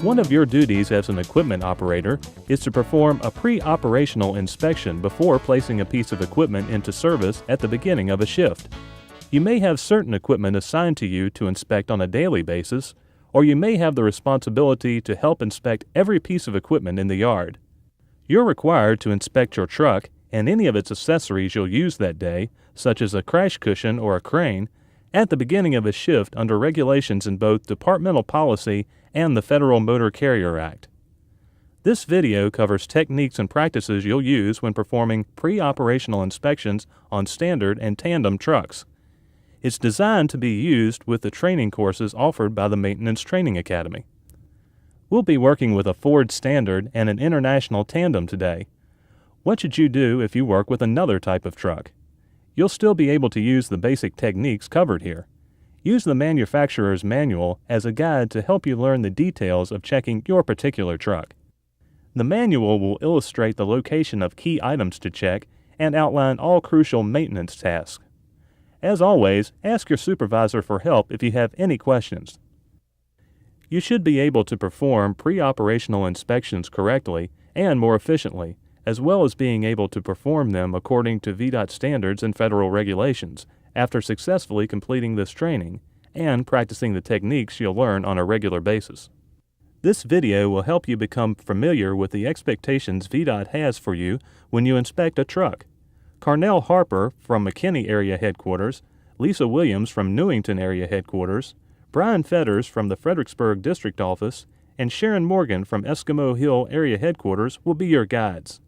One of your duties as an equipment operator is to perform a pre-operational inspection before placing a piece of equipment into service at the beginning of a shift. You may have certain equipment assigned to you to inspect on a daily basis, or you may have the responsibility to help inspect every piece of equipment in the yard. You're required to inspect your truck and any of its accessories you'll use that day, such as a crash cushion or a crane, at the beginning of a shift under regulations in both departmental policy and the Federal Motor Carrier Act. This video covers techniques and practices you'll use when performing pre-operational inspections on standard and tandem trucks. It's designed to be used with the training courses offered by the Maintenance Training Academy. We'll be working with a Ford Standard and an International Tandem today. What should you do if you work with another type of truck? You'll still be able to use the basic techniques covered here. Use the manufacturer's manual as a guide to help you learn the details of checking your particular truck. The manual will illustrate the location of key items to check and outline all crucial maintenance tasks. As always, ask your supervisor for help if you have any questions. You should be able to perform pre-operational inspections correctly and more efficiently, as well as being able to perform them according to VDOT standards and federal regulations after successfully completing this training and practicing the techniques you'll learn on a regular basis. This video will help you become familiar with the expectations VDOT has for you when you inspect a truck. Carnell Harper from McKinney Area Headquarters, Lisa Williams from Newington Area Headquarters, Brian Fetters from the Fredericksburg District Office, and Sharon Morgan from Eskimo Hill Area Headquarters will be your guides.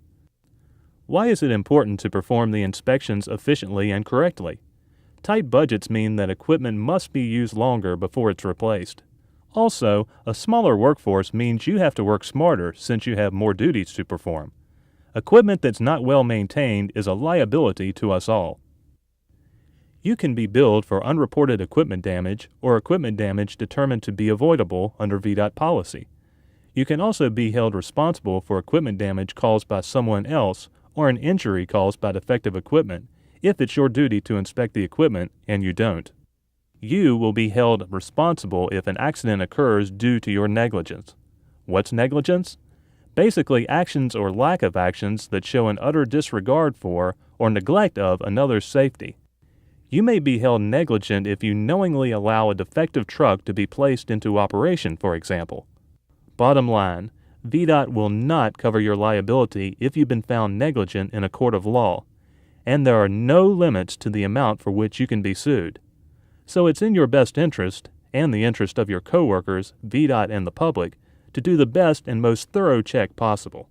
Why is it important to perform the inspections efficiently and correctly? Tight budgets mean that equipment must be used longer before it's replaced. Also, a smaller workforce means you have to work smarter since you have more duties to perform. Equipment that's not well maintained is a liability to us all. You can be billed for unreported equipment damage or equipment damage determined to be avoidable under VDOT policy. You can also be held responsible for equipment damage caused by someone else or an injury caused by defective equipment if it's your duty to inspect the equipment and you don't. You will be held responsible if an accident occurs due to your negligence. What's negligence? Basically, actions or lack of actions that show an utter disregard for or neglect of another's safety. You may be held negligent if you knowingly allow a defective truck to be placed into operation, for example. Bottom line, VDOT will not cover your liability if you've been found negligent in a court of law, and there are no limits to the amount for which you can be sued. So it's in your best interest, and the interest of your coworkers, VDOT, and the public, to do the best and most thorough check possible.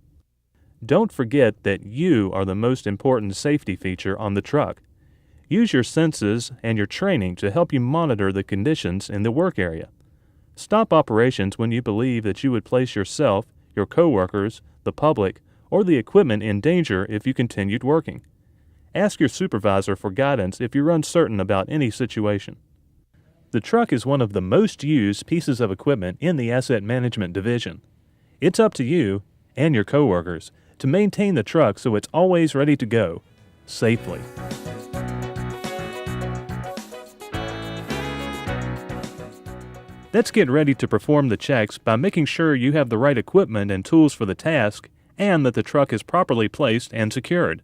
Don't forget that you are the most important safety feature on the truck. Use your senses and your training to help you monitor the conditions in the work area. Stop operations when you believe that you would place yourself, your coworkers, the public, or the equipment in danger if you continued working. Ask your supervisor for guidance if you're uncertain about any situation. The truck is one of the most used pieces of equipment in the asset management division. It's up to you and your coworkers to maintain the truck so it's always ready to go, safely. Let's get ready to perform the checks by making sure you have the right equipment and tools for the task and that the truck is properly placed and secured.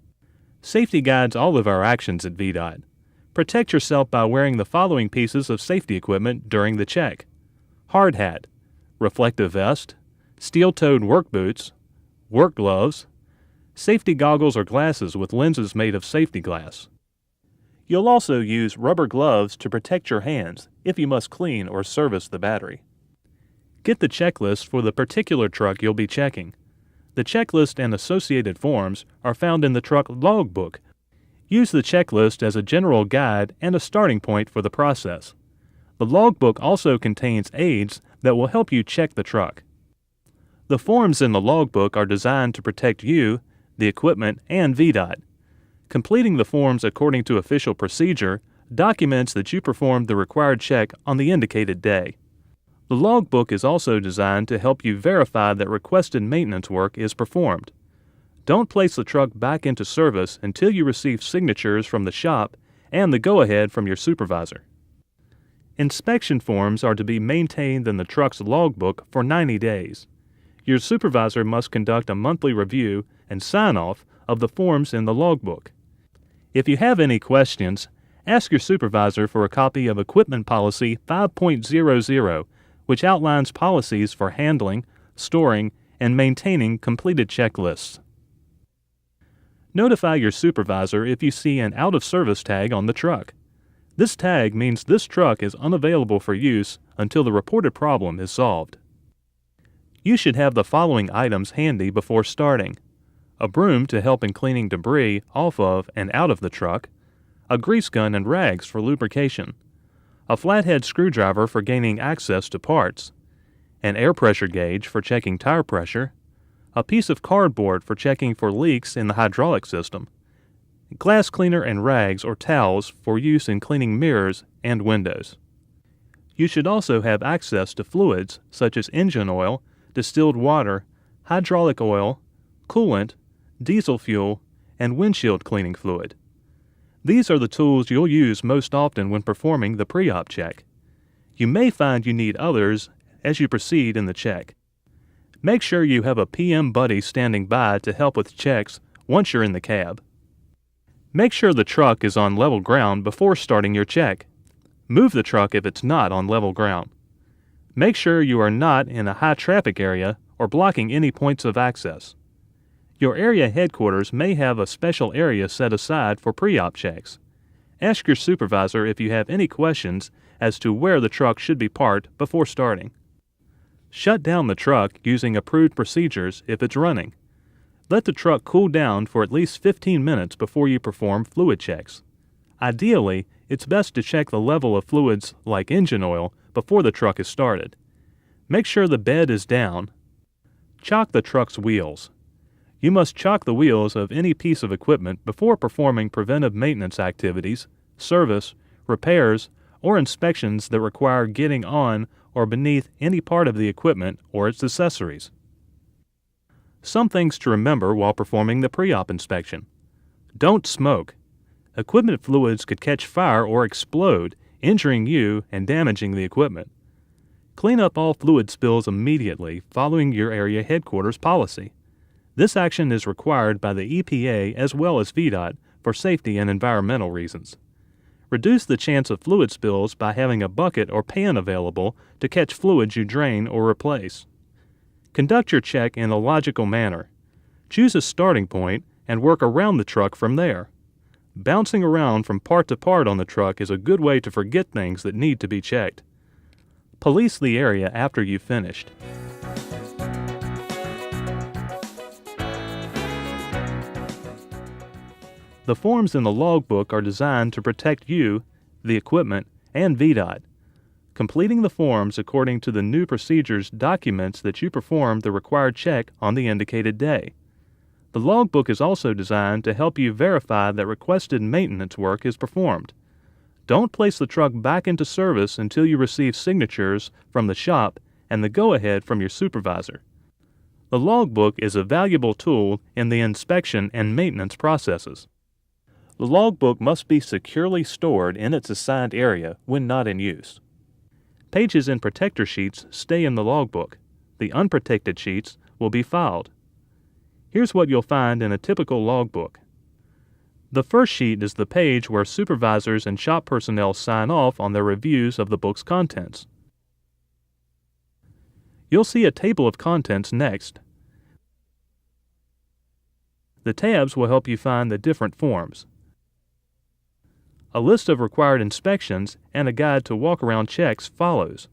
Safety guides all of our actions at VDOT. Protect yourself by wearing the following pieces of safety equipment during the check: hard hat, reflective vest, steel-toed work boots, work gloves, safety goggles or glasses with lenses made of safety glass. You'll also use rubber gloves to protect your hands if you must clean or service the battery. Get the checklist for the particular truck you'll be checking. The checklist and associated forms are found in the truck logbook. Use the checklist as a general guide and a starting point for the process. The logbook also contains aids that will help you check the truck. The forms in the logbook are designed to protect you, the equipment, and VDOT. Completing the forms according to official procedure documents that you performed the required check on the indicated day. The logbook is also designed to help you verify that requested maintenance work is performed. Don't place the truck back into service until you receive signatures from the shop and the go-ahead from your supervisor. Inspection forms are to be maintained in the truck's logbook for 90 days. Your supervisor must conduct a monthly review and sign-off of the forms in the logbook. If you have any questions, ask your supervisor for a copy of Equipment Policy 5.00, which outlines policies for handling, storing, and maintaining completed checklists. Notify your supervisor if you see an out-of-service tag on the truck. This tag means this truck is unavailable for use until the reported problem is solved. You should have the following items handy before starting: a broom to help in cleaning debris off of and out of the truck, a grease gun and rags for lubrication, a flathead screwdriver for gaining access to parts, an air pressure gauge for checking tire pressure, a piece of cardboard for checking for leaks in the hydraulic system, glass cleaner and rags or towels for use in cleaning mirrors and windows. You should also have access to fluids such as engine oil, distilled water, hydraulic oil, coolant, diesel fuel, and windshield cleaning fluid. These are the tools you'll use most often when performing the pre-op check. You may find you need others as you proceed in the check. Make sure you have a PM buddy standing by to help with checks once you're in the cab. Make sure the truck is on level ground before starting your check. Move the truck if it's not on level ground. Make sure you are not in a high traffic area or blocking any points of access. Your area headquarters may have a special area set aside for pre-op checks. Ask your supervisor if you have any questions as to where the truck should be parked before starting. Shut down the truck using approved procedures if it's running. Let the truck cool down for at least 15 minutes before you perform fluid checks. Ideally, it's best to check the level of fluids like engine oil before the truck is started. Make sure the bed is down. Chock the truck's wheels. You must chock the wheels of any piece of equipment before performing preventive maintenance activities, service, repairs, or inspections that require getting on or beneath any part of the equipment or its accessories. Some things to remember while performing the pre-op inspection. Don't smoke. Equipment fluids could catch fire or explode, injuring you and damaging the equipment. Clean up all fluid spills immediately following your area headquarters policy. This action is required by the EPA as well as VDOT for safety and environmental reasons. Reduce the chance of fluid spills by having a bucket or pan available to catch fluids you drain or replace. Conduct your check in a logical manner. Choose a starting point and work around the truck from there. Bouncing around from part to part on the truck is a good way to forget things that need to be checked. Police the area after you've finished. The forms in the logbook are designed to protect you, the equipment, and VDOT. Completing the forms according to the new procedures documents that you performed the required check on the indicated day. The logbook is also designed to help you verify that requested maintenance work is performed. Don't place the truck back into service until you receive signatures from the shop and the go-ahead from your supervisor. The logbook is a valuable tool in the inspection and maintenance processes. The logbook must be securely stored in its assigned area when not in use. Pages and protector sheets stay in the logbook. The unprotected sheets will be filed. Here's what you'll find in a typical logbook. The first sheet is the page where supervisors and shop personnel sign off on their reviews of the book's contents. You'll see a table of contents next. The tabs will help you find the different forms. A list of required inspections and a guide to walk-around checks follows.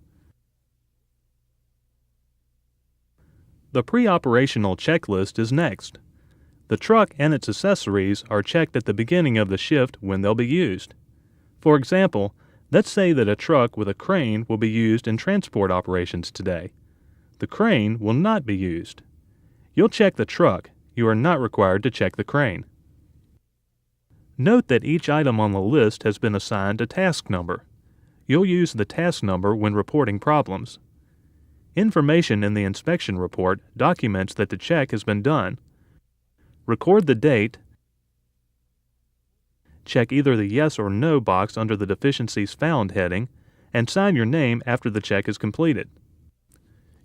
The pre-operational checklist is next. The truck and its accessories are checked at the beginning of the shift when they'll be used. For example, let's say that a truck with a crane will be used in transport operations today. The crane will not be used. You'll check the truck. You are not required to check the crane. Note that each item on the list has been assigned a task number. You'll use the task number when reporting problems. Information in the inspection report documents that the check has been done. Record the date. Check either the yes or no box under the Deficiencies Found heading, and sign your name after the check is completed.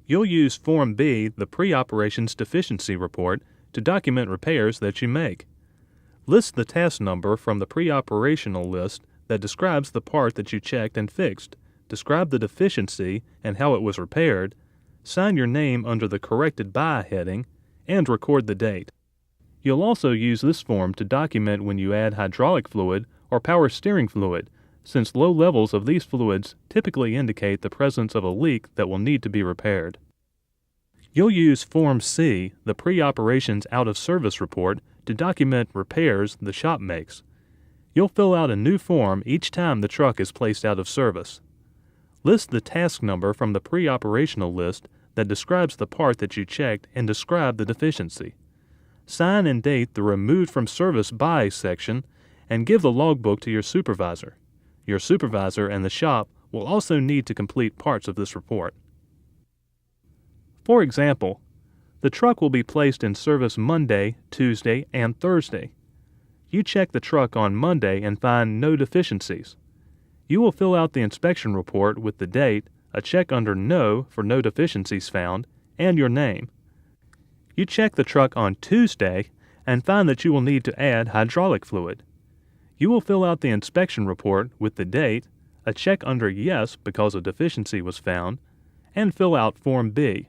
You'll use Form B, the Pre-Operations Deficiency Report, to document repairs that you make. List the task number from the pre-operational list that describes the part that you checked and fixed, describe the deficiency and how it was repaired, sign your name under the Corrected By heading, and record the date. You'll also use this form to document when you add hydraulic fluid or power steering fluid, since low levels of these fluids typically indicate the presence of a leak that will need to be repaired. You'll use Form C, the Pre-Operations Out-of-Service Report, to document repairs the shop makes. You'll fill out a new form each time the truck is placed out of service. List the task number from the pre-operational list that describes the part that you checked and describe the deficiency. Sign and date the Removed from Service By section and give the logbook to your supervisor. Your supervisor and the shop will also need to complete parts of this report. For example, the truck will be placed in service Monday, Tuesday, and Thursday. You check the truck on Monday and find no deficiencies. You will fill out the inspection report with the date, a check under No for no deficiencies found, and your name. You check the truck on Tuesday and find that you will need to add hydraulic fluid. You will fill out the inspection report with the date, a check under Yes because a deficiency was found, and fill out Form B.